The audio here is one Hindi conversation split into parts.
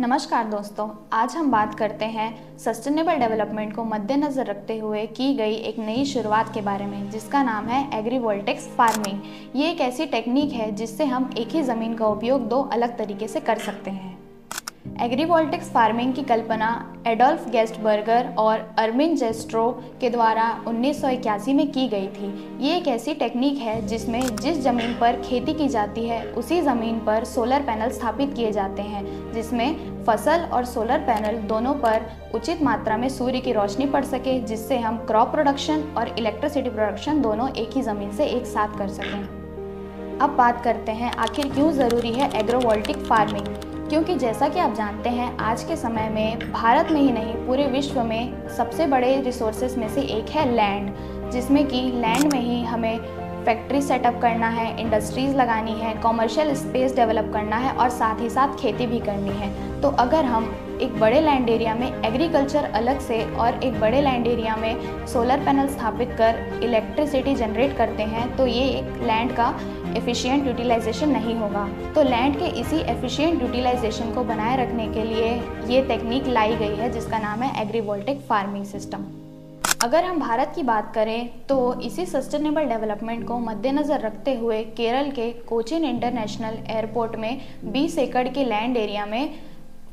नमस्कार दोस्तों, आज हम बात करते हैं सस्टेनेबल डेवलपमेंट को मद्देनज़र रखते हुए की गई एक नई शुरुआत के बारे में, जिसका नाम है एग्रीवोल्टिक्स फार्मिंग। ये एक ऐसी टेक्निक है जिससे हम एक ही ज़मीन का उपयोग दो अलग तरीके से कर सकते हैं। एग्रीवोल्टिक्स फार्मिंग की कल्पना एडोल्फ गेस्टबर्गर और अर्मिन जेस्ट्रो के द्वारा 1981 में की गई थी। ये एक ऐसी टेक्निक है जिसमें जिस ज़मीन पर खेती की जाती है उसी ज़मीन पर सोलर पैनल स्थापित किए जाते हैं, जिसमें फसल और सोलर पैनल दोनों पर उचित मात्रा में सूर्य की रोशनी पड़ सके, जिससे हम क्रॉप प्रोडक्शन और इलेक्ट्रिसिटी प्रोडक्शन दोनों एक ही ज़मीन से एक साथ कर सकें। अब बात करते हैं आखिर क्यों ज़रूरी है एग्रोवोल्टिक फार्मिंग। क्योंकि जैसा कि आप जानते हैं, आज के समय में भारत में ही नहीं पूरे विश्व में सबसे बड़े रिसोर्सेज में से एक है लैंड, जिसमें कि लैंड में ही हमें फैक्ट्री सेटअप करना है, इंडस्ट्रीज़ लगानी है, कॉमर्शियल स्पेस डेवलप करना है और साथ ही साथ खेती भी करनी है। तो अगर हम एक बड़े लैंड एरिया में एग्रीकल्चर अलग से और एक बड़े लैंड एरिया में सोलर पैनल स्थापित कर इलेक्ट्रिसिटी जनरेट करते हैं, तो ये एक लैंड का एफिशिएंट यूटिलाइजेशन नहीं होगा। तो लैंड के इसी एफिशिएंट यूटिलाइजेशन को बनाए रखने के लिए ये टेक्निक लाई गई है, जिसका नाम है एग्रीवोल्टिक फार्मिंग सिस्टम। अगर हम भारत की बात करें तो इसी सस्टेनेबल डेवलपमेंट को मद्देनज़र रखते हुए केरल के कोचीन इंटरनेशनल एयरपोर्ट में 20 एकड़ के लैंड एरिया में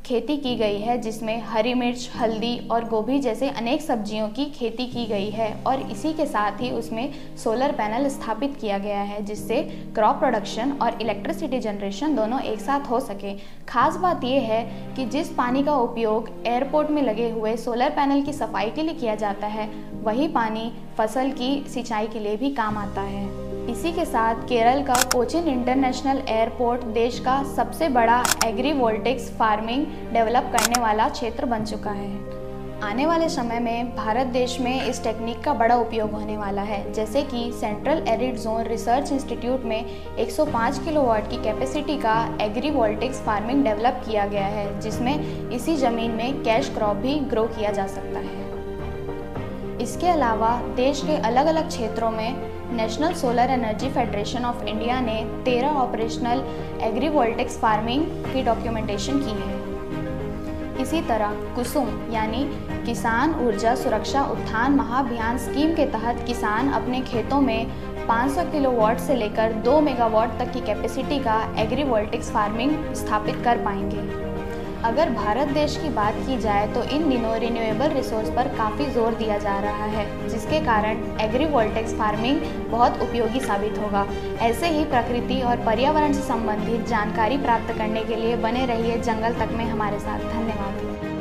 खेती की गई है, जिसमें हरी मिर्च, हल्दी और गोभी जैसे अनेक सब्जियों की खेती की गई है और इसी के साथ ही उसमें सोलर पैनल स्थापित किया गया है, जिससे क्रॉप प्रोडक्शन और इलेक्ट्रिसिटी जनरेशन दोनों एक साथ हो सके। खास बात यह है कि जिस पानी का उपयोग एयरपोर्ट में लगे हुए सोलर पैनल की सफाई के लिए किया जाता है, वही पानी फसल की सिंचाई के लिए भी काम आता है। इसी के साथ केरल का कोचीन इंटरनेशनल एयरपोर्ट देश का सबसे बड़ा एग्रीवोल्टिक्स फार्मिंग डेवलप करने वाला क्षेत्र बन चुका है। आने वाले समय में भारत देश में इस टेक्निक का बड़ा उपयोग होने वाला है, जैसे कि central arid zone research institute में 105 किलोवाट की कैपेसिटी का एग्रीवोल्टिक्स फार्मिंग डेवलप किया गया है, जिसमें इसी ज़मीन में कैश क्रॉप भी ग्रो किया जा सकता है। इसके अलावा देश के अलग अलग क्षेत्रों में national solar energy federation of India ने 13 ऑपरेशनल एग्रीवोल्टिक्स फार्मिंग की डॉक्यूमेंटेशन की है। इसी तरह कुसुम यानी किसान ऊर्जा सुरक्षा उत्थान महाअभियान स्कीम के तहत किसान अपने खेतों में 500 किलोवाट से लेकर 2 मेगावाट तक की कैपेसिटी का एग्रीवोल्टिक्स फार्मिंग स्थापित कर पाएंगे। अगर भारत देश की बात की जाए तो इन दिनों रिन्यूएबल रिसोर्स पर काफ़ी जोर दिया जा रहा है, जिसके कारण एग्रीवोल्टिक्स फार्मिंग बहुत उपयोगी साबित होगा। ऐसे ही प्रकृति और पर्यावरण से संबंधित जानकारी प्राप्त करने के लिए बने रहिए जंगल तक में हमारे साथ। धन्यवाद।